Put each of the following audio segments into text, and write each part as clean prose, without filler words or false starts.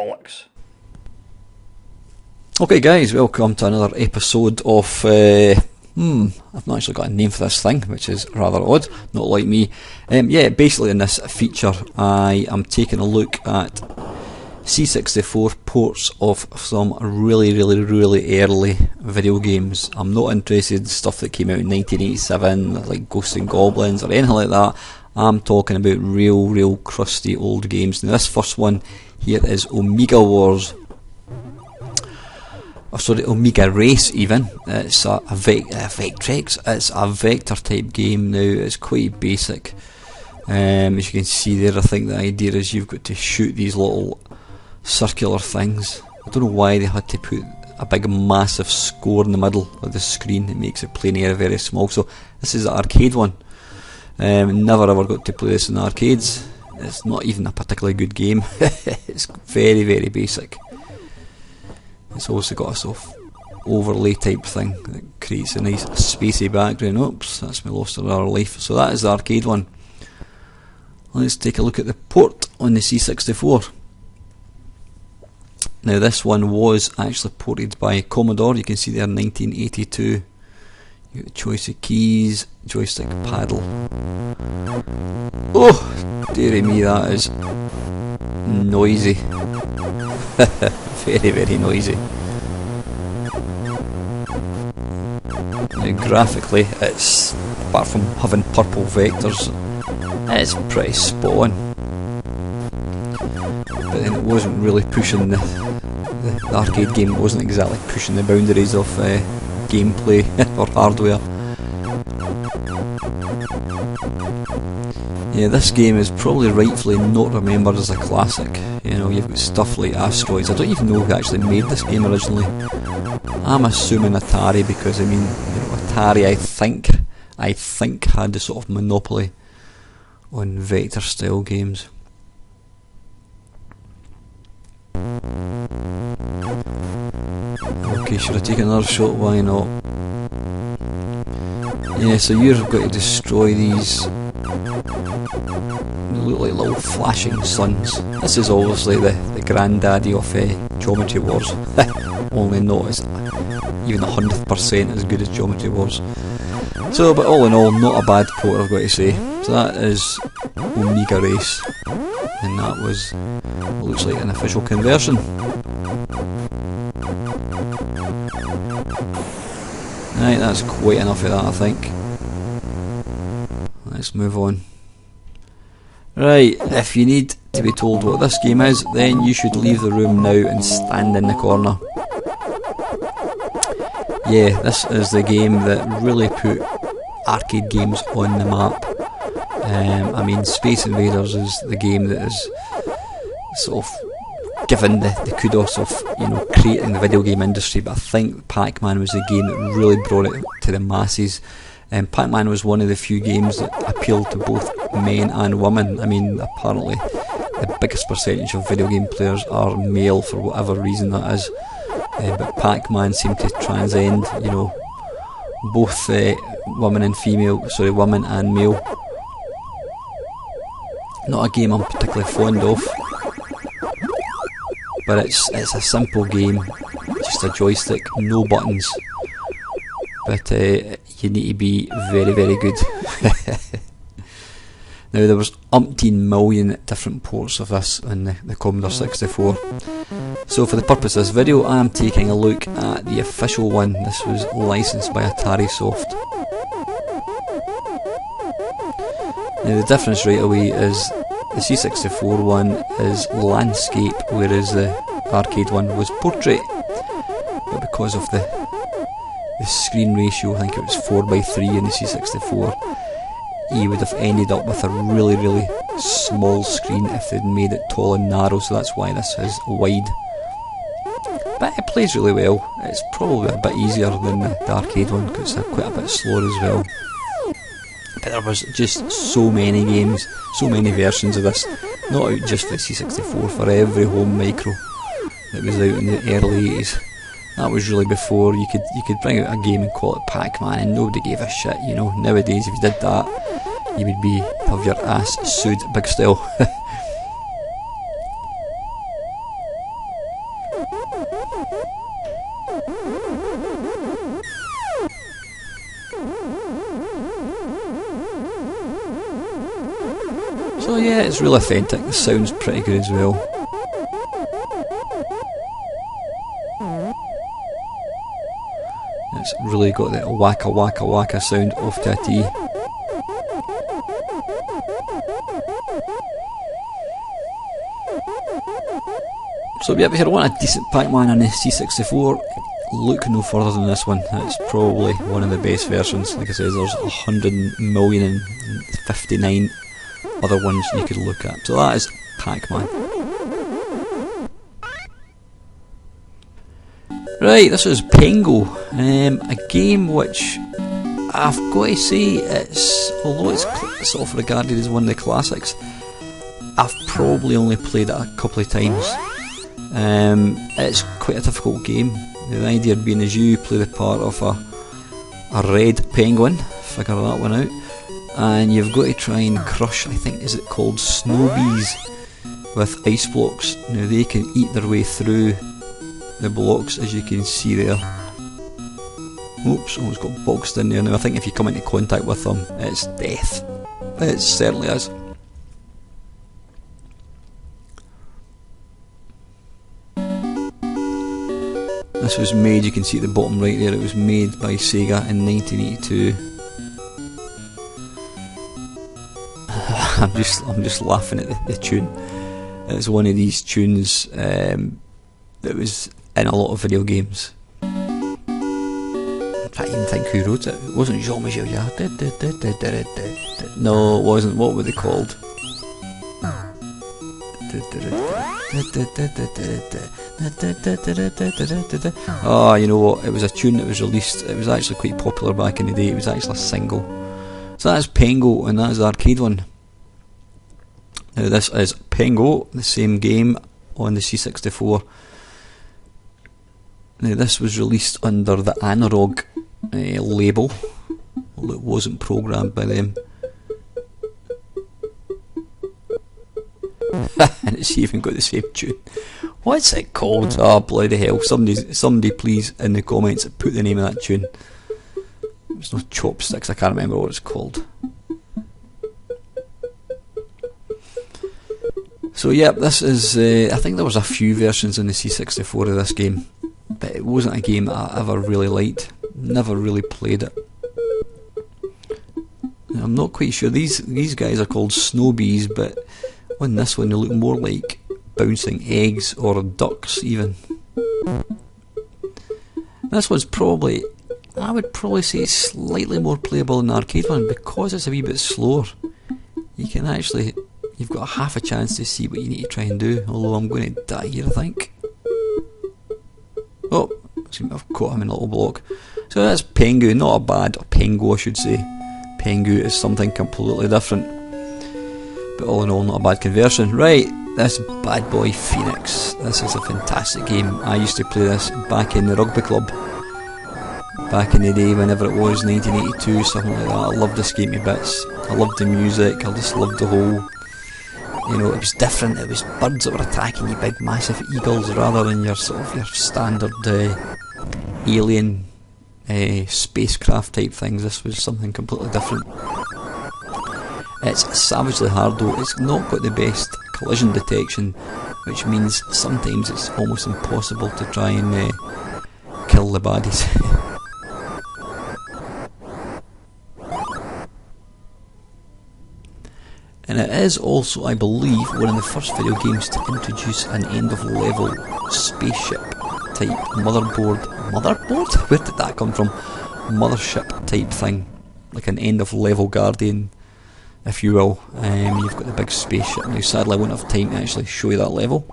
bollocks. Okay guys, welcome to another episode of, I've not actually got a name for this thing, which is rather odd, not like me. Yeah, basically in this feature I am taking a look at C64 ports of some really early video games. I'm not interested in stuff that came out in 1987, like Ghosts and Goblins or anything like that. I'm talking about real crusty old games. Now this first one here is Omega Wars. Oh, sorry, Omega Race even. It's a Vectrex. It's a vector type game now. It's quite basic. As you can see there, I think the idea is you've got to shoot these little circular things. I don't know why they had to put a big massive score in the middle of the screen. It makes it plain air very small. So this is the arcade one. Never ever got to play this in the arcades. It's not even a particularly good game. It's very basic. It's also got a sort of overlay type thing that creates a nice spacey background. Oops, that's me lost another life. So that is the arcade one. Let's take a look at the port on the C64. Now this one was actually ported by Commodore. You can see there 1982. You get the choice of keys, joystick, paddle. Oh, dearie me, that is noisy. Very noisy. Now, graphically, it's, apart from having purple vectors, it's pretty spot on. But then it wasn't really pushing the arcade game wasn't exactly pushing the boundaries of gameplay or hardware. Yeah, this game is probably rightfully not remembered as a classic. You know, you've got stuff like Asteroids. I don't even know who actually made this game originally. I'm assuming Atari, because I mean, you know, Atari I think had the sort of monopoly on vector style games. Okay, should I take another shot? Why not? Yeah, so you've got to destroy these. They look like little flashing suns. This is obviously the granddaddy of Geometry Wars. Only not as even 100% as good as Geometry Wars. So, but all in all, not a bad port, I've got to say. So that is Omega Race, and that was what looks like an official conversion. Right, that's quite enough of that, I think. Let's move on. Right, if you need to be told what this game is, then you should leave the room now and stand in the corner. Yeah, this is the game that really put arcade games on the map. I mean, Space Invaders is the game that is sort of given the kudos of, you know, creating the video game industry, but I think Pac-Man was the game that really brought it to the masses. Pac-Man was one of the few games that appealed to both men and women. I mean, apparently the biggest percentage of video game players are male for whatever reason that is, but Pac-Man seemed to transcend, you know, both women and male. Not a game I'm particularly fond of, but it's a simple game, just a joystick, no buttons, but you need to be very good. Now, there was umpteen million different ports of this on the Commodore 64, so for the purpose of this video I am taking a look at the official one. This was licensed by Atari Soft. Now, the difference right away is the C64 one is landscape, whereas the arcade one was portrait. But because of the screen ratio, I think it was 4:3 in the C64, you would have ended up with a really small screen if they'd made it tall and narrow, so that's why this is wide. But it plays really well. It's probably a bit easier than the arcade one, because it's quite a bit slower as well. But there was just so many games, so many versions of this, not out just for the C64, for every home micro that was out in the early 80s. That was really before you could bring out a game and call it Pac-Man and nobody gave a shit, you know. Nowadays, if you did that, you would have your ass sued big style. So yeah, it's real authentic. The sound's pretty good as well. It's really got that wacka wacka wacka sound off to a T. So yeah, if you want a decent Pac-Man on the C64, look no further than this one. It's probably one of the best versions. Like I said, there's 100,059 other ones you could look at. So that is Pac-Man. Right, this is Pengo, a game which I've got to say, although it's sort of regarded as one of the classics, I've probably only played it a couple of times. It's quite a difficult game. The idea being is you play the part of a red penguin, figure that one out, and you've got to try and crush, I think, is it called snow bees with ice blocks. Now they can eat their way through the blocks, as you can see there. Oops, almost got boxed in there. Now I think if you come into contact with them, it's death. It certainly is. This was made, you can see at the bottom right there, it was made by Sega in 1982. I'm just laughing at the tune. It's one of these tunes that was in a lot of video games. I can't even think who wrote it. It wasn't Jean-Michel Jarre. No, it wasn't. What were they called? Oh, you know what? It was a tune that was released. It was actually quite popular back in the day. It was actually a single. So that's Pengo, and that is the arcade one. Now this is Pengo, the same game on the C64. Now this was released under the Analog label, although it wasn't programmed by them. And it's even got the same tune. What's it called? Oh bloody hell! Somebody please in the comments put the name of that tune. There's no chopsticks. I can't remember what it's called. So yeah, this is. I think there was a few versions in the C64 of this game, but it wasn't a game that I ever really liked. Never really played it. I'm not quite sure. These guys are called snow bees, but on this one they look more like bouncing eggs or ducks even. This one's probably, I would probably say, slightly more playable than the arcade one because it's a wee bit slower. You can actually, you've got half a chance to see what you need to try and do, although I'm going to die here I think. Oh, I've caught him in a little block. So that's Pengo, not a bad, or Pengo I should say. Pengo is something completely different. But all in all, not a bad conversion. Right, this bad boy Phoenix. This is a fantastic game. I used to play this back in the rugby club. Back in the day, whenever it was, 1982, something like that. I loved this game to bits. I loved the music, I just loved the whole, you know, it was different. It was birds that were attacking you, big massive eagles, rather than your sort of your standard alien spacecraft type things. This was something completely different. It's savagely hard though. It's not got the best collision detection, which means sometimes it's almost impossible to try and kill the baddies. And it is also, I believe, one of the first video games to introduce an end of level spaceship type motherboard. Motherboard? Where did that come from? Mothership type thing, like an end of level Guardian, if you will. You've got the big spaceship. Now sadly I won't have time to actually show you that level.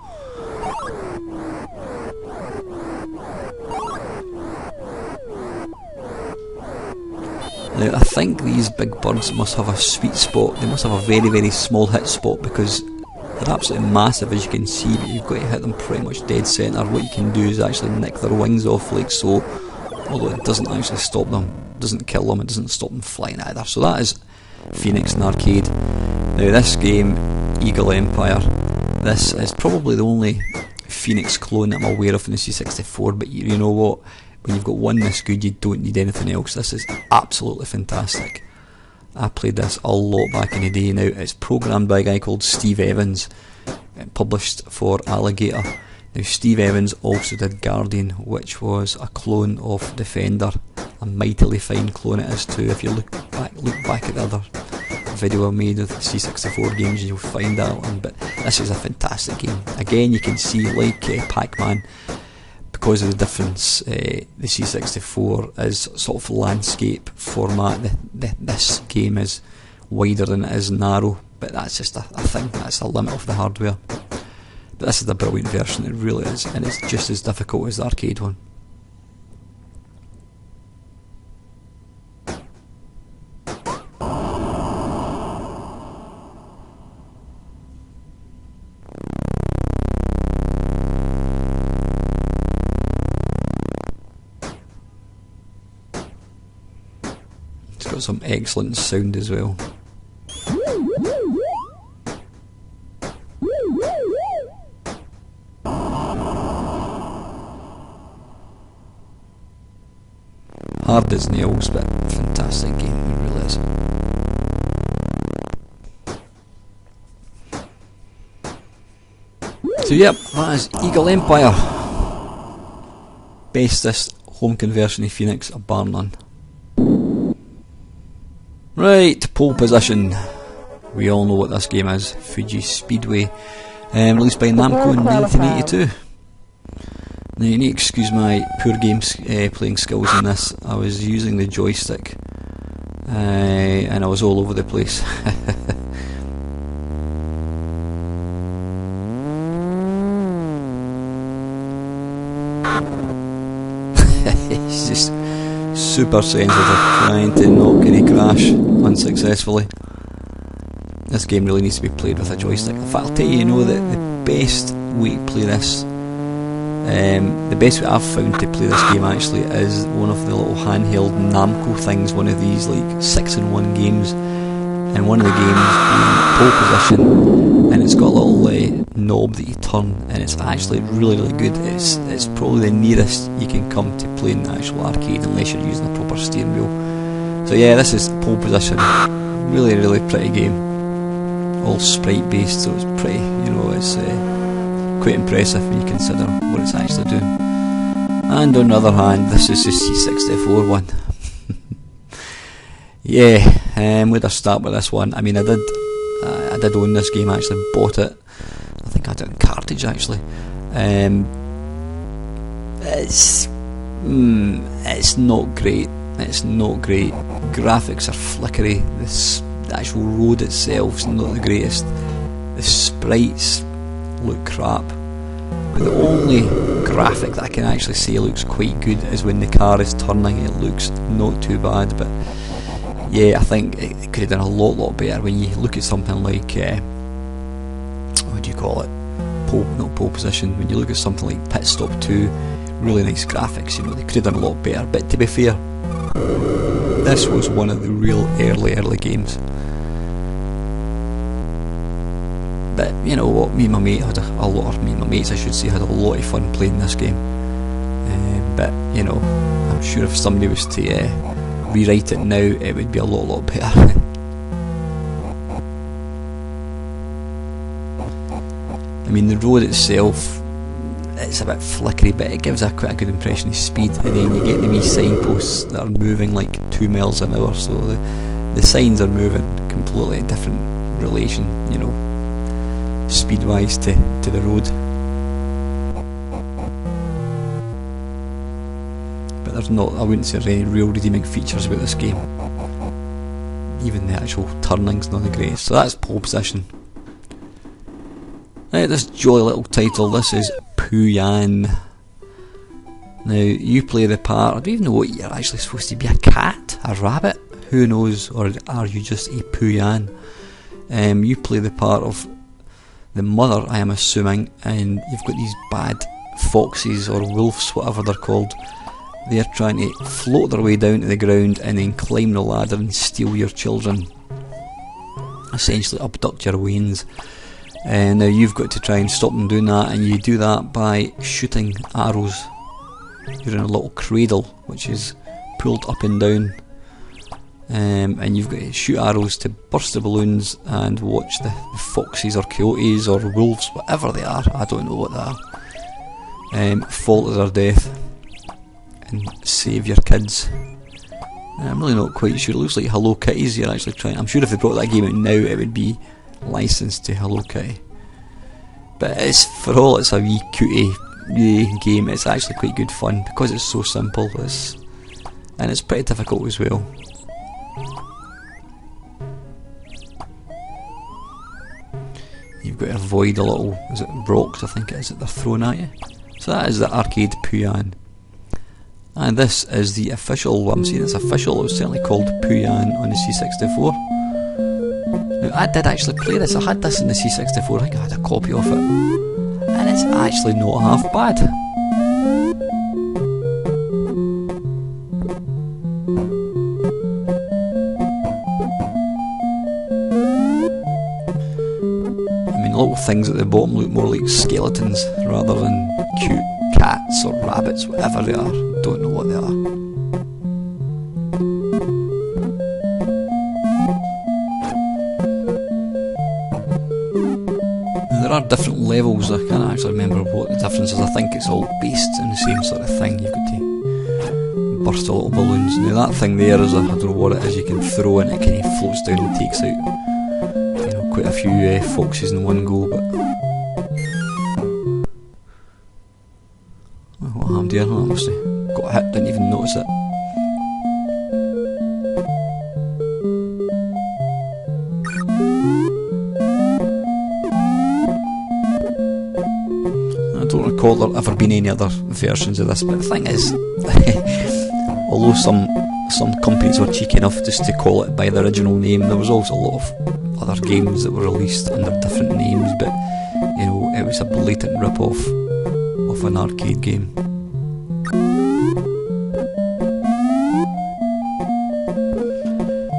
Now I think these big birds must have a sweet spot. They must have a very, very small hit spot because they're absolutely massive, as you can see, but you've got to hit them pretty much dead centre. What you can do is actually nick their wings off like so, although it doesn't actually stop them, it doesn't kill them, it doesn't stop them flying either. So that is Phoenix in arcade. Now this game, Eagle Empire, this is probably the only Phoenix clone that I'm aware of in the C64, but you know what, when you've got one this good you don't need anything else. This is absolutely fantastic. I played this a lot back in the day. Now, it's programmed by a guy called Steve Evans, published for Alligator. Now, Steve Evans also did Guardian, which was a clone of Defender. A mightily fine clone it is too. If you look back at the other video I made of the C64 games, you'll find that one. But this is a fantastic game. Again, you can see, like Pac-Man, because of the difference, the C64 is sort of landscape format. This game is wider than it is narrow, but that's just a thing. That's the limit of the hardware. But this is a brilliant version, it really is, and it's just as difficult as the arcade one. It's got some excellent sound as well. Hard as nails, but fantastic game, it really is. So yep, that is Eagle Empire. Bestest home conversion of Phoenix, bar none. Right, pole position. We all know what this game is. Fuji Speedway, released by Namco in 1982. Now you need to excuse my poor playing skills in this. I was using the joystick and I was all over the place. It's just super sensitive, trying to not get a crash unsuccessfully. This game really needs to be played with a joystick. In fact, I'll tell you, that the best way to play this, the best way I've found to play this game actually is one of the little handheld Namco things, one of these like 6-in-1 games, and one of the games being pole position, and it's got a little knob that you turn, and it's actually really good. It's probably the nearest you can come to playing the actual arcade unless you're using a proper steering wheel. So yeah, this is pole position. Really pretty game. All sprite based, so it's pretty, it's quite impressive when you consider what it's actually doing. And on the other hand, this is the C64 one. Yeah, where'd I start with this one? I mean, I did own this game, actually bought it. I think I had it on cartridge actually. It's not great. It's not great. Graphics are flickery. The actual road itself is not the greatest. The sprites look crap. But the only graphic that I can actually say looks quite good is when the car is turning. It looks not too bad, but yeah, I think it could have done a lot better. When you look at something like what do you call it? Not pole position. When you look at something like Pit Stop 2, really nice graphics. They could have done a lot better. But to be fair, this was one of the real early games. But you know what? Me and my mates, I should say, had a lot of fun playing this game. But I'm sure if somebody was to rewrite it now, it would be a lot better. I mean, the road itself, it's a bit flickery, but it gives quite a good impression of speed. And then you get the wee signposts that are moving like 2 miles an hour, so the signs are moving completely different relation, speed-wise to the road. But there's not, I wouldn't say there's any real redeeming features about this game. Even the actual turning's not the greatest. So that's pole position. Right, this jolly little title, this is Pooyan. Now, you play the part, I don't even know what you're actually supposed to be, a cat? A rabbit? Who knows? Or are you just a Pooyan? You play the part of the mother, I am assuming, and you've got these bad foxes or wolves, whatever they're called. They're trying to float their way down to the ground and then climb the ladder and steal your children. Essentially abduct your wains. And now you've got to try and stop them doing that, and you do that by shooting arrows. You're in a little cradle which is pulled up and down and you've got to shoot arrows to burst the balloons and watch the foxes or coyotes or wolves, whatever they are, I don't know what they are, fall to their death and save your kids. I'm really not quite sure. It looks like Hello Kitties you're actually trying. I'm sure if they brought that game out now it would be licensed to Hello Kitty. But it's, for all it's a wee cutie game, it's actually quite good fun because it's so simple, and it's pretty difficult as well. You've got to avoid a little, is it rocks I think it is that they're throwing at you. So that is the arcade Pooyan. And this is the official, I'm saying it's official, it was certainly called Pooyan on the C64. Now I did actually play this, I had this in the C64, I think I had a copy of it. And it's actually not half bad. I mean, little things at the bottom look more like skeletons rather than cute cats or rabbits, whatever they are. Don't know what they are. There are different levels, I can't actually remember what the difference is. I think it's all based on the same sort of thing. You've got to burst a little balloons. Now that thing there is, I don't know what it is, you can throw and it kind of floats down and takes out, you know, quite a few foxes in one go, but what happened here? I must have got hit, didn't even notice it. I don't recall there ever been any other versions of this, but the thing is, although some companies were cheeky enough just to call it by the original name, there was also a lot of other games that were released under different names, but you know, it was a blatant rip-off of an arcade game.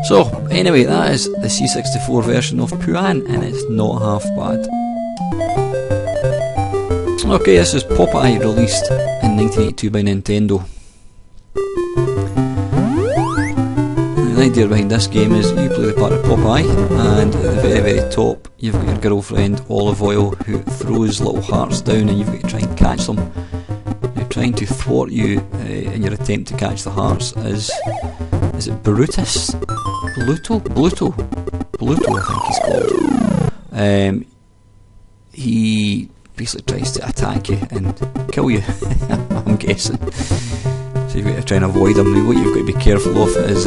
So, anyway, that is the C64 version of Pooyan, and it's not half bad. Okay, this is Popeye, released in 1982 by Nintendo. The idea behind this game is you play the part of Popeye, and at the very, very top you've got your girlfriend Olive Oil, who throws little hearts down and you've got to try and catch them. Now, trying to thwart you in your attempt to catch the hearts is it Brutus? Bluto, I think he's called. He basically tries to attack you and kill you, I'm guessing. So you've got to try and avoid him. Now what you've got to be careful of is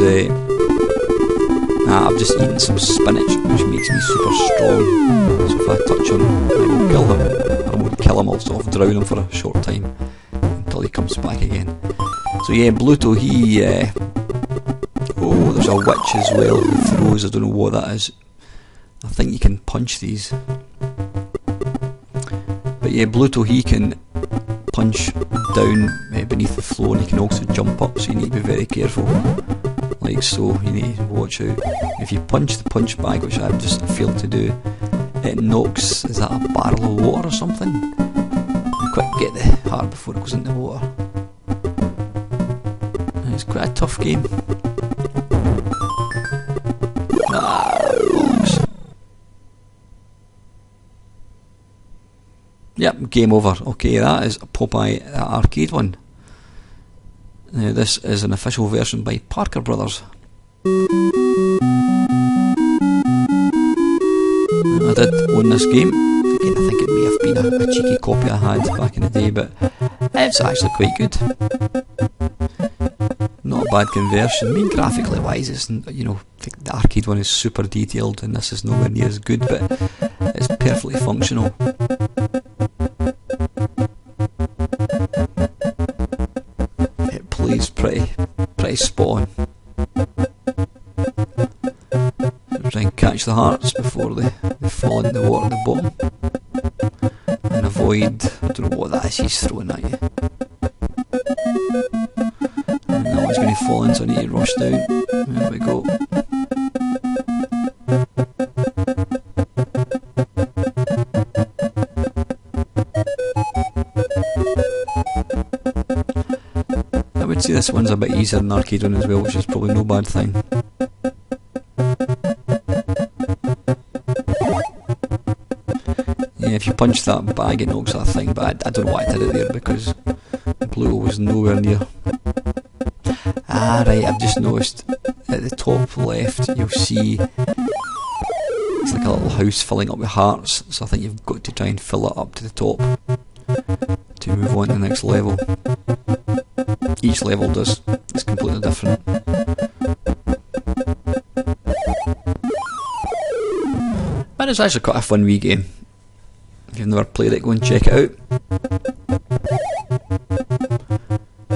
I've just eaten some spinach, which makes me super strong, so if I touch him I won't kill him. I won't kill him, I'll sort of drown him for a short time until he comes back again. So yeah, Bluto, he oh, there's a witch as well who throws, I don't know what that is. I think you can punch these. But yeah, Bluto, he can punch down beneath the floor, and he can also jump up, so you need to be very careful. Like so, you need to watch out. If you punch the punch bag, which I've just failed to do, it knocks, is that a barrel of water or something? Quick, get the heart before it goes into the water. And it's quite a tough game. Bollocks. Yep, game over. Okay, that is Popeye, that arcade one. Now this is an official version by Parker Brothers. I did own this game. Again, I think it may have been a cheeky copy I had back in the day, but it's actually quite good. Not a bad conversion. I mean, graphically wise, it's, you know, the arcade one is super detailed and this is nowhere near as good, but it's perfectly functional. It plays pretty spot on. So try and catch the hearts before they fall into the water at the bottom, and avoid, I don't know what that is he's throwing at you. And that one's going to fall in, so I need to rush down. There we go. I would say this this one's a bit easier than the arcade one as well, which is probably no bad thing. Yeah, if you punch that bag it knocks that thing, but I don't know why I did it there because Pluto was nowhere near. Ah right, I've just noticed at the top left you'll see it's like a little house filling up with hearts, so I think you've got to try and fill it up to the top to move on to the next level. Each level does, it's completely different. But it's actually quite a fun wee game. If you've never played it, go and check it out.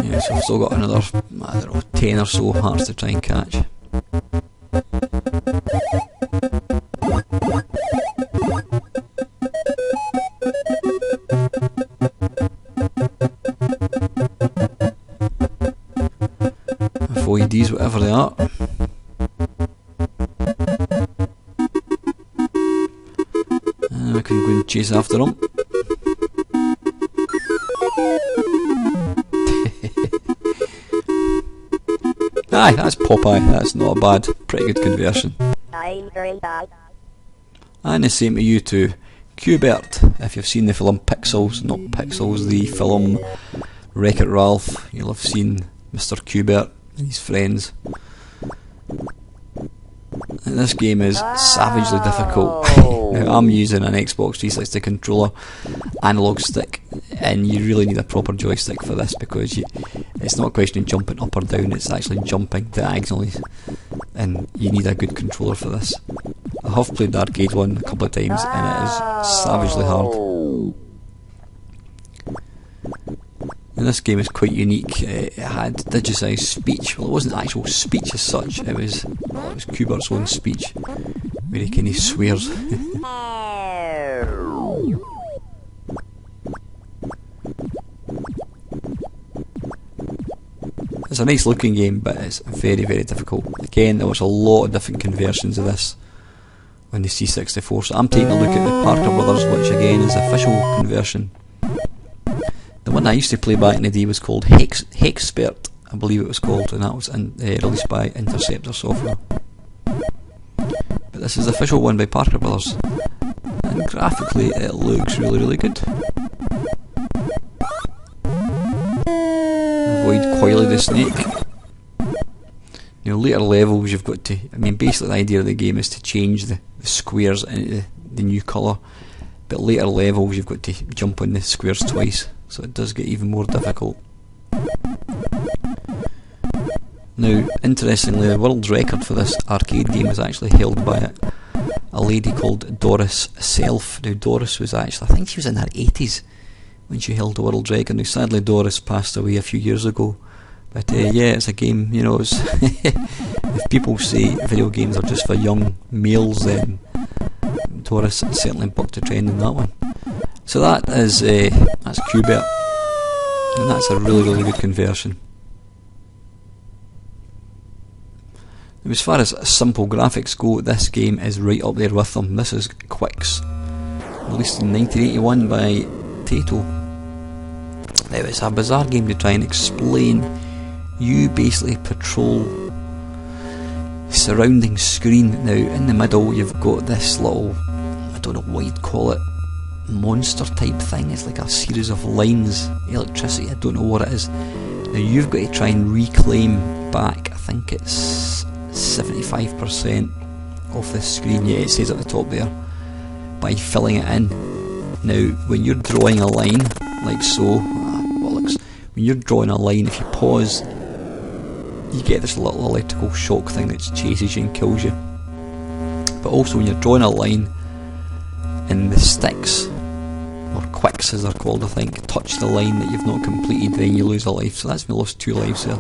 Yeah, so I've still got another, I don't know, 10 or so hearts to try and catch. Avoid these, whatever they are. And we can go and chase after them. Aye, that's Popeye, that's not a bad, pretty good conversion. I'm very bad. And the same to you too. Bert, if you've seen the film Pixels, not Pixels, the film Wreck-It Ralph, you'll have seen Mr. Bert and his friends. And this game is savagely difficult. Now, I'm using an Xbox 360 controller, analog stick, and you really need a proper joystick for this because it's not a question of jumping up or down, it's actually jumping diagonally, and you need a good controller for this. I have played the arcade one a couple of times and it is savagely hard. And this game is quite unique. It had digitised speech. Well, it wasn't actual speech as such, it was Bert's own speech where he kind of swears. It's a nice looking game, but it's very, very difficult. Again, there was a lot of different conversions of this on the C64, so I'm taking a look at the Parker Brothers, which again is the official conversion. The one I used to play back in the day was called Hexpert, I believe it was called, and that was released by Interceptor Software. But this is the official one by Parker Brothers, and graphically it looks really, really good. Avoid Coily the Snake. Now, later levels you've got to, I mean, basically the idea of the game is to change the squares into the new colour, but later levels you've got to jump on the squares twice, so it does get even more difficult. Now, interestingly, the world record for this arcade game was actually held by a lady called Doris Self. Now, Doris was actually, I think she was in her 80s when she held the world record. Now, sadly Doris passed away a few years ago, but yeah, it's a game, you know, it's if people say video games are just for young males, then Doris certainly bucked the trend in that one. So that is, that's Bert, and that's a really, really good conversion. Now, as far as simple graphics go, this game is right up there with them. This is Quicks, released in 1981 by Taito. Now, it's a bizarre game to try and explain. You basically patrol the surrounding screen. Now, in the middle you've got this little, I don't know what you'd call it, monster type thing. It's like a series of lines, electricity, I don't know what it is. Now you've got to try and reclaim back, I think it's 75% of this screen, yeah, it says at the top there, by filling it in. Now, when you're drawing a line, like so, bollocks, when you're drawing a line, if you pause, you get this little electrical shock thing that chases you and kills you. But also when you're drawing a line and the sticks, or quicks as they're called I think, touch the line that you've not completed, then you lose a life. So that's me lost 2 lives there.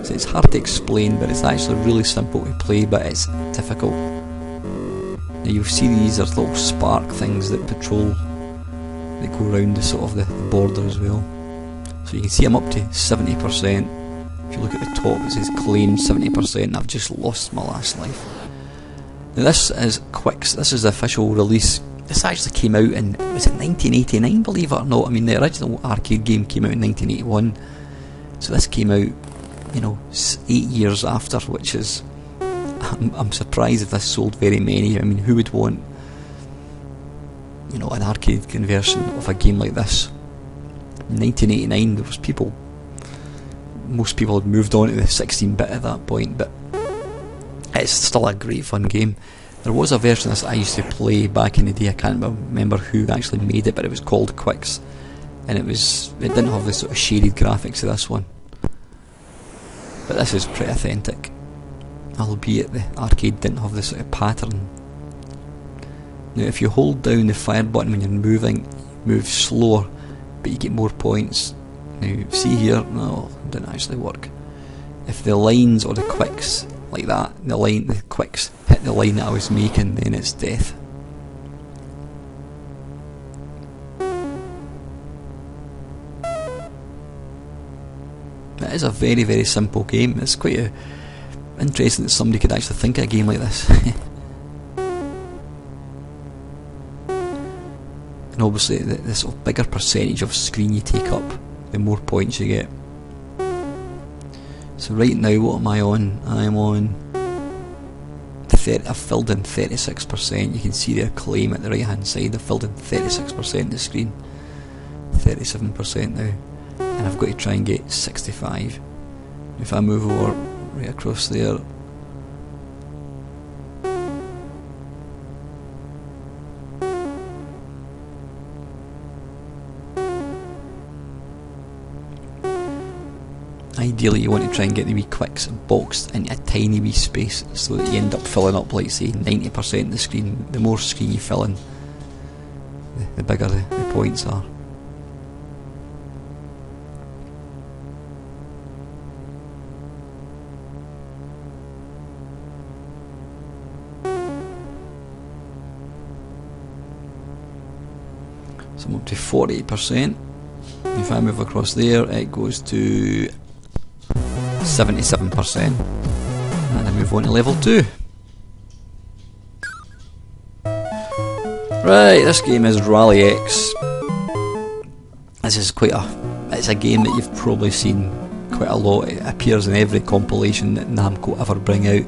So it's hard to explain, but it's actually really simple to play, but it's difficult. Now you'll see these are little spark things that patrol, that go around the sort of the border as well. So you can see I'm up to 70%. If you look at the top it says claim 70%, and I've just lost my last life. Now this is Quicks, this is the official release. This actually came out in, was it 1989, believe it or not? I mean, the original arcade game came out in 1981, so this came out you know, 8 years after, which is, I'm surprised if this sold very many. I mean, who would want, you know, an arcade conversion of a game like this? In 1989, there was most people had moved on to the 16-bit at that point, but it's still a great fun game. There was a version of this I used to play back in the day. I can't remember who actually made it, but it was called Quicks, and it didn't have the sort of shaded graphics of this one, but this is pretty authentic, albeit the arcade didn't have this sort of pattern. Now if you hold down the fire button when you're moving, you move slower but you get more points. Now see here, no, it didn't actually work. If the lines or the quicks like that, the quicks hit the line that I was making, then it's death. It is a very, very simple game. It's quite interesting that somebody could actually think of a game like this. And obviously the sort of bigger percentage of screen you take up, the more points you get. So right now, what am I on? I'm on I've filled in 36%. You can see the acclaim at the right hand side. I've filled in 36% of the screen, 37% now, and I've got to try and get 65. If I move over right across there, ideally you want to try and get the wee quicks boxed into a tiny wee space so that you end up filling up, like say 90% of the screen. The more screen you fill in, the bigger the points are. So I'm up to 48%. If I move across there, it goes to 77%, and I move on to level 2. Right, this game is Rally X. This is it's a game that you've probably seen quite a lot. It appears in every compilation that Namco ever bring out.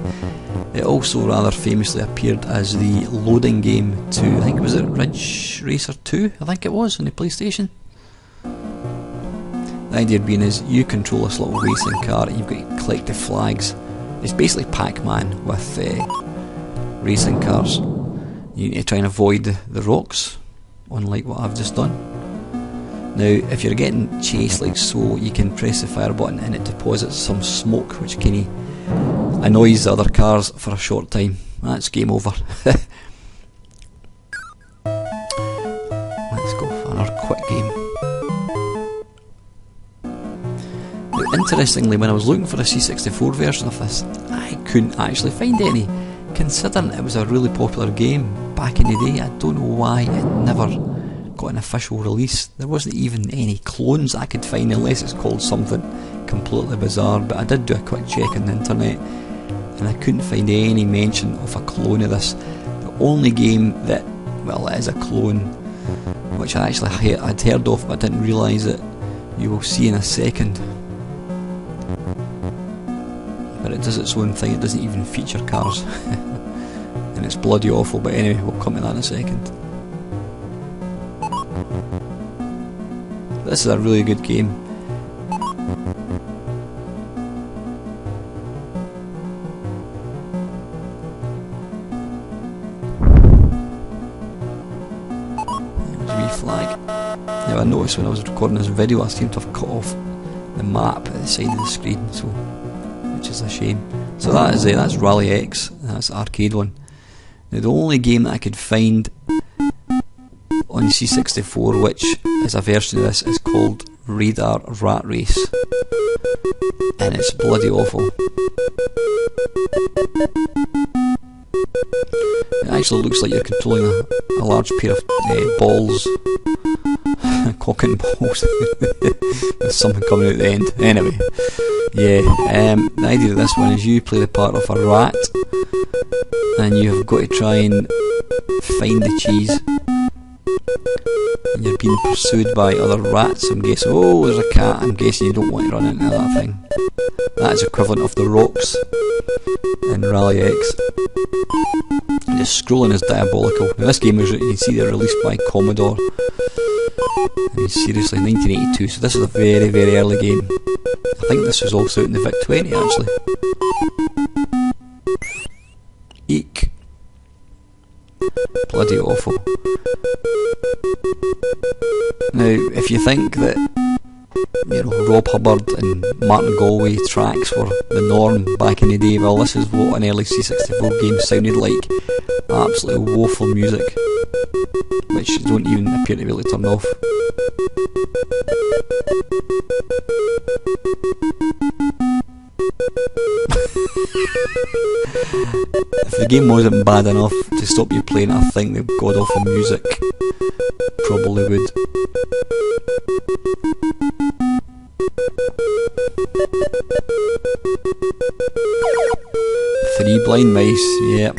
It also rather famously appeared as the loading game to, I think, was it Ridge Racer 2? I think it was, on the PlayStation. The idea being is you control this little racing car and you've got to collect the flags. It's basically Pac-Man with racing cars. You need to try and avoid the rocks, unlike what I've just done. Now if you're getting chased like so, you can press the fire button and it deposits some smoke which kind of annoys the other cars for a short time. That's game over. Let's go for another quick game. Interestingly, when I was looking for a C64 version of this, I couldn't actually find any. Considering it was a really popular game back in the day, I don't know why it never got an official release. There wasn't even any clones I could find, unless it's called something completely bizarre. But I did do a quick check on the internet and I couldn't find any mention of a clone of this. The only game that, well, it is a clone, which I actually had heard of but didn't realise it, you will see in a second. But it does its own thing, it doesn't even feature cars. And it's bloody awful, but anyway, we'll come to that in a second. This is a really good game. There's a wee flag. Now I noticed when I was recording this video I seem to have cut off the map at the side of the screen, so which is a shame. So that's Rally X, that's the arcade one. Now the only game that I could find on the C64 which is a version of this is called Radar Rat Race, and it's bloody awful. It actually looks like you're controlling a large pair of balls, cock and balls. There's something coming out the end. Anyway, yeah, the idea of this one is you play the part of a rat and you've got to try and find the cheese and you're being pursued by other rats. I'm guessing, oh, there's a cat. I'm guessing you don't want to run into that thing. That is equivalent of the rocks in Rally X. The scrolling is diabolical. Now, this game was, you can see, they're released by Commodore. I mean, seriously, 1982, so this is a very, very early game. I think this was also out in the VIC-20 actually. Eek. Bloody awful. Now, if you think that, you know, Rob Hubbard and Martin Galway tracks were the norm back in the day, well, this is what an early C64 game sounded like. Absolutely woeful music, which you don't even appear to be able to turn off. If the game wasn't bad enough to stop you playing, I think the god awful music probably would. Three blind mice, yep.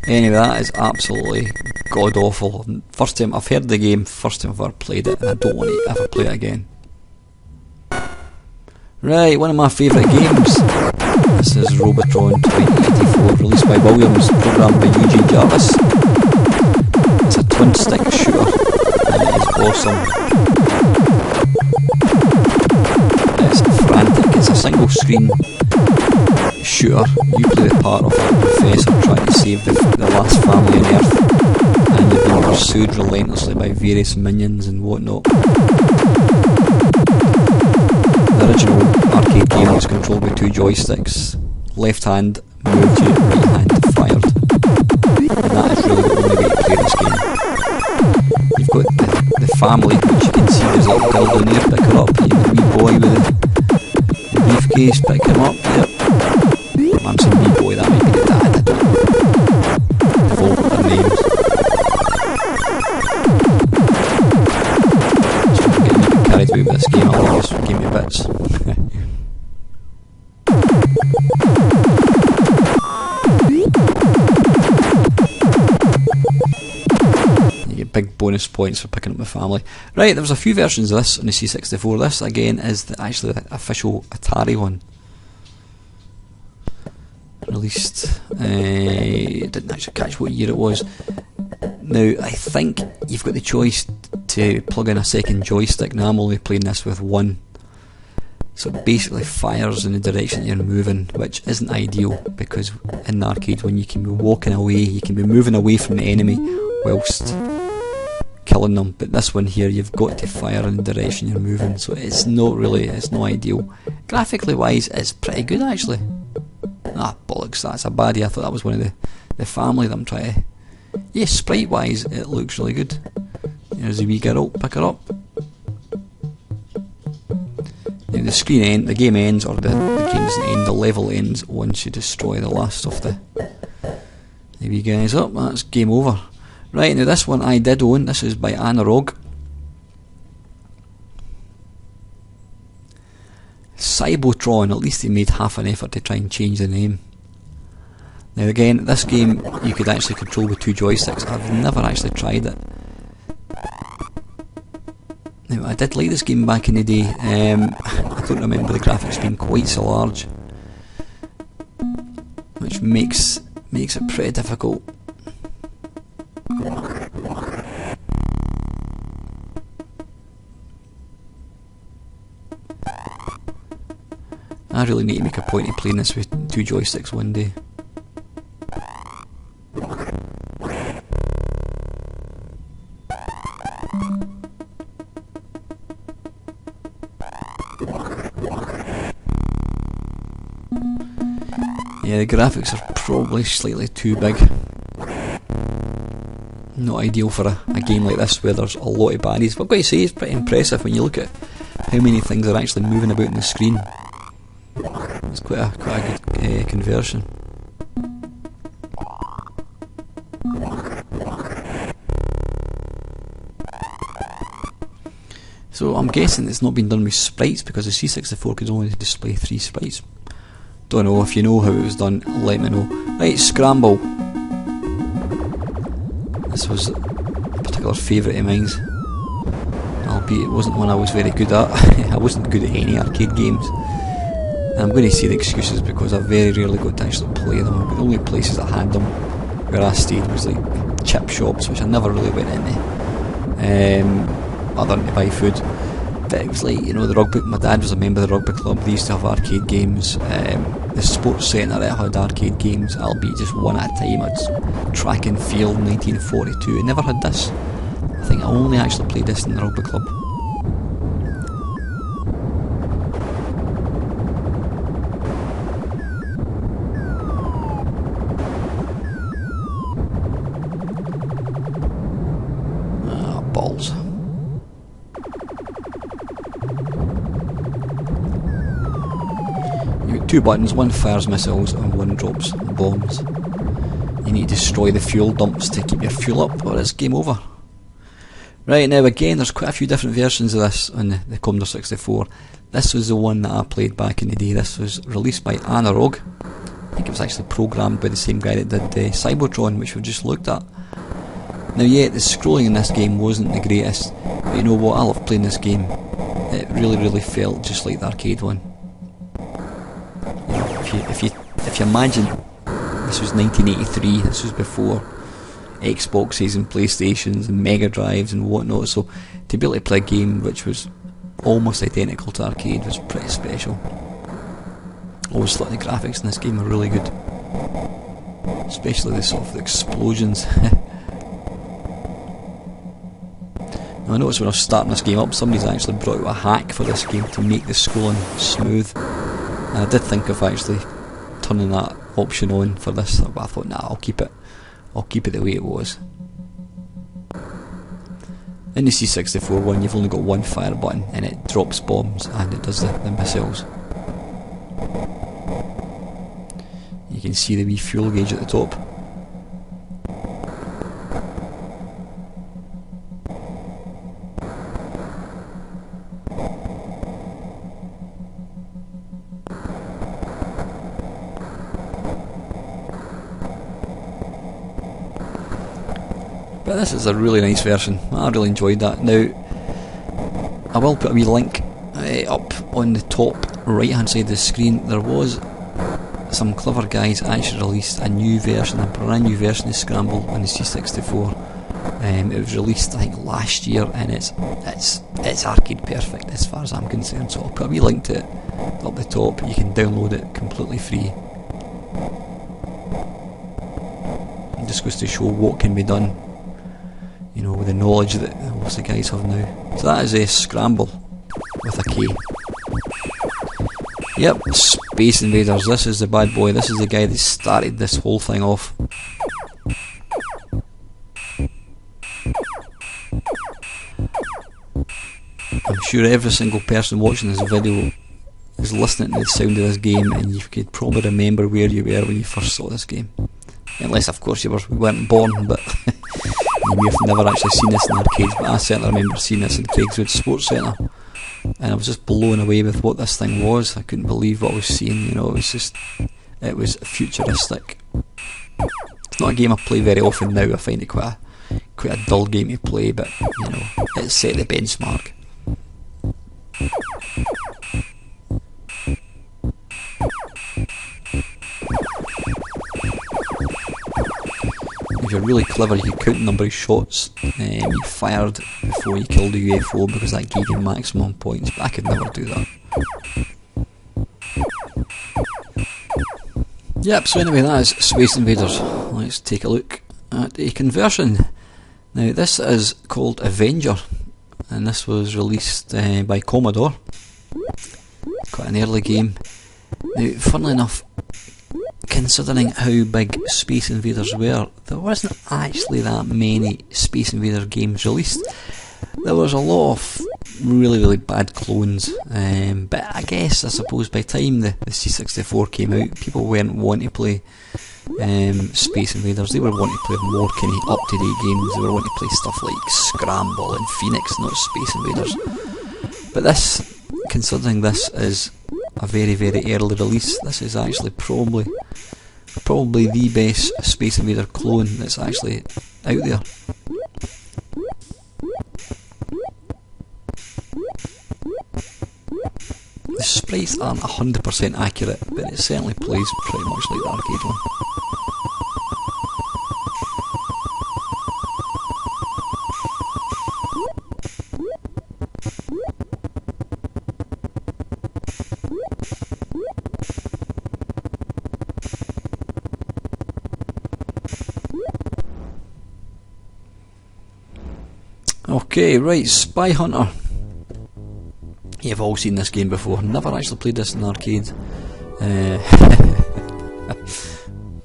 Anyway, that is absolutely god awful. First time I've heard the game, first time I've ever played it, and I don't want to ever play it again. Right, one of my favourite games. This is Robotron 2084, released by Williams, programmed by Eugene Jarvis. It's a twin stick shooter, and it is awesome. It's frantic, it's a single screen shooter. You play the part of a professor trying to save the last family on Earth, and you're being pursued relentlessly by various minions and whatnot. The original arcade game was controlled by two joysticks. Left hand moved you, right hand fired. And that is really the only way to play this game. You've got the family, which you can see there's a little girl down there, pick her up. And the wee boy with the briefcase, pick him up, yep. I'm saying wee boy, that might be the dad, I don't know. They've all got their names. So I'm getting a bit carried away with this game, I'll just give me bits. Big bonus points for picking up the family. Right, there was a few versions of this on the C64. This again is actually the official Atari one. Released, didn't actually catch what year it was. Now I think you've got the choice to plug in a second joystick. Now I'm only playing this with one. So it basically fires in the direction you're moving, which isn't ideal because in the arcade when you can be walking away, you can be moving away from the enemy whilst killing them, but this one here you've got to fire in the direction you're moving, so it's not ideal. Graphically wise it's pretty good actually. Ah bollocks, that's a baddie. I thought that was one of the family that I'm trying to... Yeah, sprite wise it looks really good. There's a wee girl, pick her up. Now the game ends, or the game doesn't end, the level ends once you destroy the last of the wee guys up. That's game over. Right, now this one I did own. This is by Analog. Cybotron, at least they made half an effort to try and change the name. Now again, this game you could actually control with two joysticks. I've never actually tried it. Now I did like this game back in the day. I don't remember the graphics being quite so large, which makes it pretty difficult. I really need to make a point of playing this with two joysticks one day. Yeah, the graphics are probably slightly too big. Not ideal for a game like this where there's a lot of baddies, but I've got to say it's pretty impressive when you look at how many things are actually moving about on the screen. It's quite a good conversion. So I'm guessing it's not been done with sprites because the C64 could only display 3 sprites. Don't know, if you know how it was done, let me know. Right, Scramble. This was a particular favourite of mine, albeit it wasn't one I was very good at. I wasn't good at any arcade games. And I'm going to say the excuses because I very rarely got to actually play them. The only places that had them where I stayed was like chip shops, which I never really went into, other than to buy food. But it was like, you know, the rugby, my dad was a member of the rugby club, they used to have arcade games. The sports centre that had arcade games, albeit just one at a time. I'd track and field 1942, I never had this. I think I only actually played this in the rugby club. Balls. You've got two buttons, one fires missiles and one drops bombs. You need to destroy the fuel dumps to keep your fuel up or it's game over. Right, now again there's quite a few different versions of this on the Commodore 64. This was the one that I played back in the day. This was released by Analog. I think it was actually programmed by the same guy that did Cybertron, which we've just looked at. Now yeah, the scrolling in this game wasn't the greatest, but you know what, I love playing this game. It really felt just like the arcade one. You know, if you imagine, this was 1983, this was before Xboxes and PlayStations and Mega Drives and whatnot, so to be able to play a game which was almost identical to arcade was pretty special. Always thought the graphics in this game were really good, especially the sort of explosions. Now I noticed when I was starting this game up, somebody's actually brought out a hack for this game to make the scrolling smooth, and I did think of actually turning that option on for this, but I thought nah, I'll keep it the way it was. In the C64 one you've only got one fire button and it drops bombs and it does the missiles. You can see the wee fuel gauge at the top. But this is a really nice version. I really enjoyed that. Now, I will put a wee link up on the top right hand side of the screen. There was some clever guys actually released a new version, a brand new version of Scramble on the C64. It was released I think last year, and it's arcade perfect as far as I'm concerned. So I'll put a wee link to it up the top. You can download it completely free. It just goes to show what can be done, you know, with the knowledge that most of the guys have now. So that is a Scramble with a K. Yep, Space Invaders. This is the bad boy. This is the guy that started this whole thing off. I'm sure every single person watching this video is listening to the sound of this game, and you could probably remember where you were when you first saw this game. Unless, of course, you weren't born, but you may have never actually seen this in arcades. But I certainly remember seeing this in Craigswood Sports Centre, and I was just blown away with what this thing was. I couldn't believe what I was seeing. You know, it was futuristic. It's not a game I play very often now. I find it quite a dull game to play, but you know, it set the benchmark. If you're really clever, you could count the number of shots you fired before you killed a UFO, because that gave you maximum points, but I could never do that. Yep, so anyway, that is Space Invaders. Let's take a look at a conversion. Now this is called Avenger, and this was released by Commodore. Quite an early game. Now, funnily enough, considering how big Space Invaders were, there wasn't actually that many Space Invader games released. There was a lot of really bad clones, but I suppose by the time the C64 came out, people weren't wanting to play Space Invaders. They were wanting to play more kind of up-to-date games. They were wanting to play stuff like Scramble and Phoenix, not Space Invaders. But this, considering this is a very early release, this is actually probably the best Space Invader clone that's actually out there. sprites aren't 100% accurate, but it certainly plays pretty much like the arcade one. Okay, right, Spy Hunter. You've all seen this game before. Never actually played this in an arcade.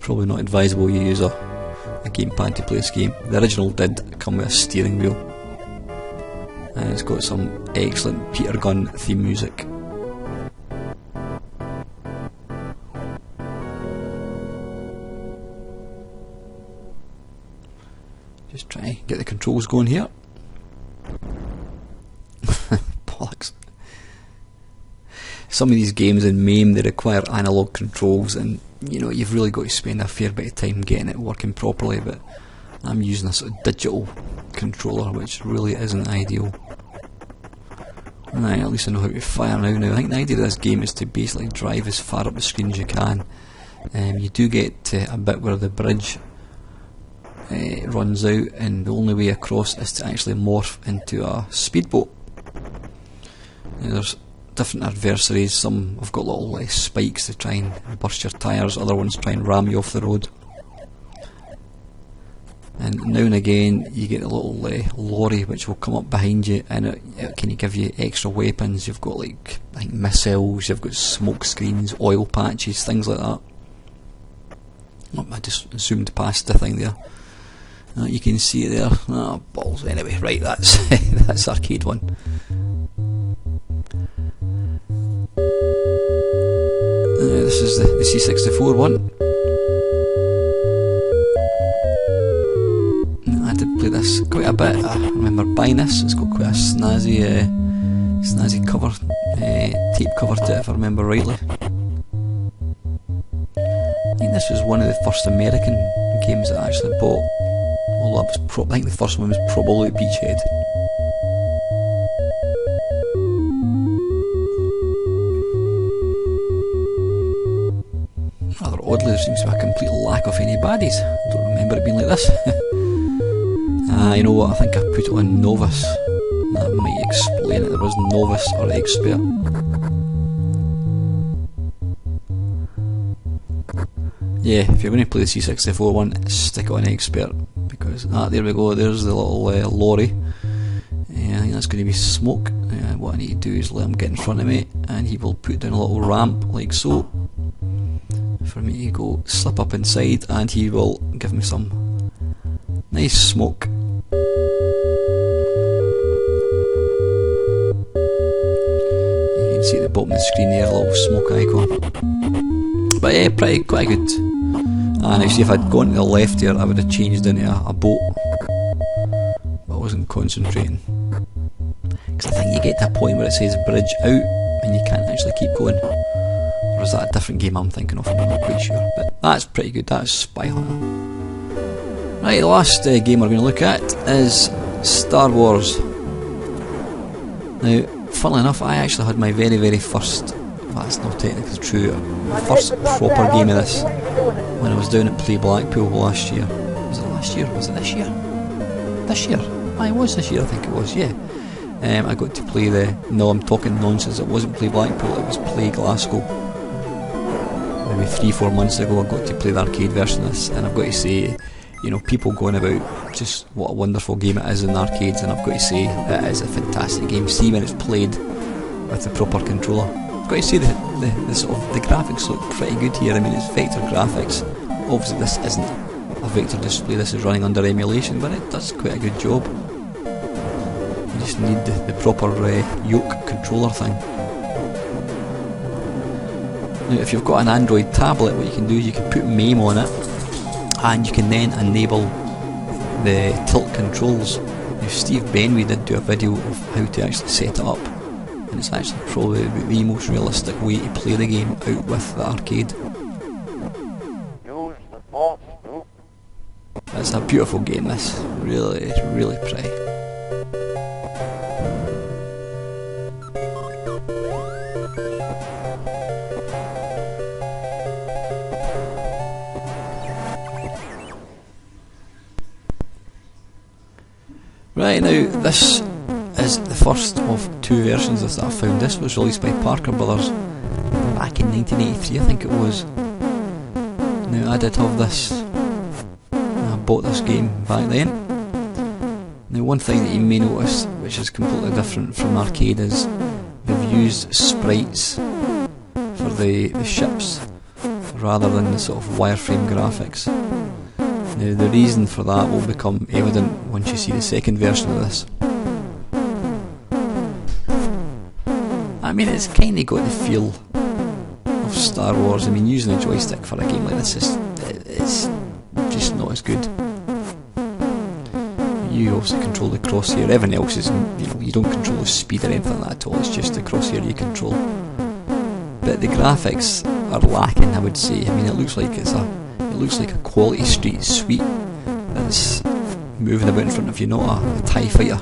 Probably not advisable you use a gamepad to play this game. The original did come with a steering wheel, and it's got some excellent Peter Gunn theme music. Just try to get the controls going here. Bollocks. Some of these games in MAME, they require analog controls, and you know, you've really got to spend a fair bit of time getting it working properly, but I'm using a sort of digital controller, which really isn't ideal. Right, at least I know how to fire now. I think the idea of this game is to basically drive as far up the screen as you can. You do get to a bit where the bridge runs out, and the only way across is to actually morph into a speedboat. There's different adversaries. Some have got little spikes to try and burst your tyres, other ones try and ram you off the road. And now and again you get a little lorry which will come up behind you, and it can give you extra weapons. You've got I think missiles, you've got smoke screens, oil patches, things like that. Oh, I just zoomed past the thing there. You can see it there. Oh, balls. Anyway, right, that's that's arcade one. This is the C64 one. I did play this quite a bit. I remember buying this. It's got quite a snazzy cover, tape cover to it, if I remember rightly. I think this was one of the first American games that I actually bought. Although I think the first one was probably Beachhead. Rather oddly, there seems to be a complete lack of any baddies. I don't remember it being like this. You know what, I think I put it on Novice. That might explain it. There was Novice or Expert. Yeah, if you're going to play the C64 one, stick it on Expert, because there we go, there's the little lorry. I think that's going to be Smoke. What I need to do is let him get in front of me, and he will put down a little ramp like so for me to go slip up inside, and he will give me some nice smoke. You can see at the bottom of the screen there, a little smoke icon. But yeah, quite good. And now see, if I'd gone to the left here, I would have changed into a boat, but I wasn't concentrating, because I think you get to a point where it says bridge out and you can't actually keep going. Or is that a different game I'm thinking of? I'm not quite sure, but that's pretty good. That's Spy Hunter. Right, the last game we're going to look at is Star Wars. Now, funnily enough, I actually had my very, very first, well, that's not technically true, first proper game of this when I was down at Play Blackpool last year. Was it last year? Was it this year? This year? It was this year, I think it was, yeah. I got to play no, I'm talking nonsense, it wasn't Play Blackpool, it was Play Glasgow. Maybe 3-4 months ago I got to play the arcade version of this, and I've got to say, you know, people going about just what a wonderful game it is in arcades, and I've got to say it is a fantastic game. See when it's played with the proper controller. I've got to say the sort of the graphics look pretty good here. I mean, it's vector graphics. Obviously this isn't a vector display, this is running under emulation, but it does quite a good job. You just need the proper yoke controller thing. Now, if you've got an Android tablet, what you can do is you can put MAME on it, and you can then enable the tilt controls. Now, Steve Benway did do a video of how to actually set it up, and it's actually probably the most realistic way to play the game out with the arcade. It's a beautiful game, this. Really, really pretty. Right, now this is the first of two versions of that I found. This was released by Parker Brothers back in 1983, I think it was. Now I did have this, I bought this game back then. Now one thing that you may notice, which is completely different from arcade, is they've used sprites for the ships rather than the sort of wireframe graphics. Now the reason for that will become evident once you see the second version of this. I mean, it's kind of got the feel of Star Wars. I mean, using a joystick for a game like this it's just not as good. You obviously control the crosshair. Everything else is, you don't control the speed or anything like that at all. It's just the crosshair you control. But the graphics are lacking, I would say. I mean, it looks like a quality street sweep that's moving about in front of you, not a TIE fighter.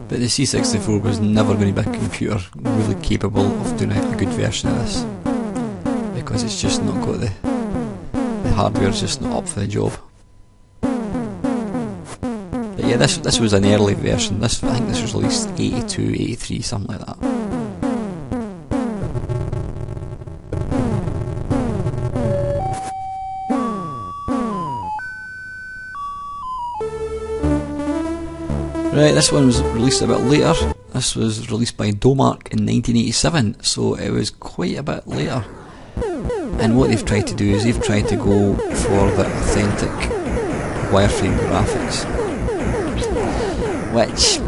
But the C64 was never going to be a computer really capable of doing a good version of this, because it's just not got the hardware's just not up for the job. But yeah, this was an early version. I think this was released 82, 83, something like that. Right, this one was released a bit later. This was released by Domark in 1987, so it was quite a bit later. And what they've tried to do is they've tried to go for the authentic wireframe graphics, which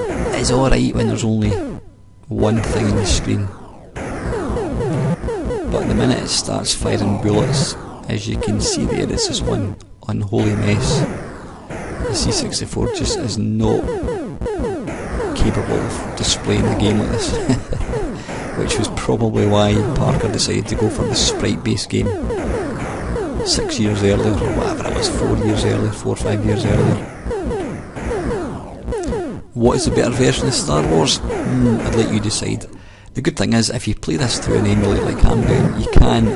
is alright when there's only one thing on the screen. But the minute it starts firing bullets, as you can see there, it's just one unholy mess. The C64 just is not capable of displaying a game like this. Which was probably why Parker decided to go for the sprite-based game 6 years earlier, or whatever it was, 4 or 5 years earlier. What is the better version of Star Wars? I'd let you decide. The good thing is, if you play this through an emulator like I'm doing, you can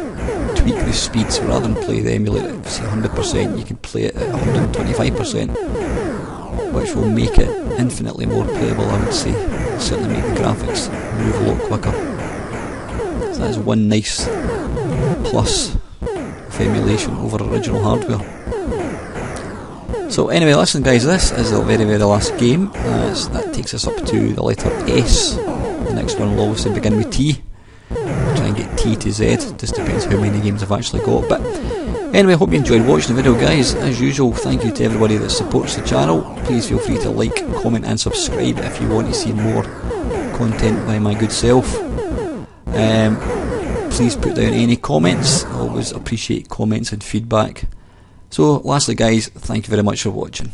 tweak the speeds. Rather than play the emulator at say 100%, you can play it at 125%, which will make it infinitely more playable, I would say. Certainly make the graphics move a lot quicker. So that is one nice plus of emulation over original hardware. So anyway, listen guys, this is the very last game. That takes us up to the letter S. The next one will obviously begin with T. We'll try and get T to Z, just depends how many games I've actually got. But anyway, I hope you enjoyed watching the video guys. As usual, thank you to everybody that supports the channel. Please feel free to like, comment and subscribe if you want to see more content by my good self. Please put down any comments. I always appreciate comments and feedback. So lastly guys, thank you very much for watching.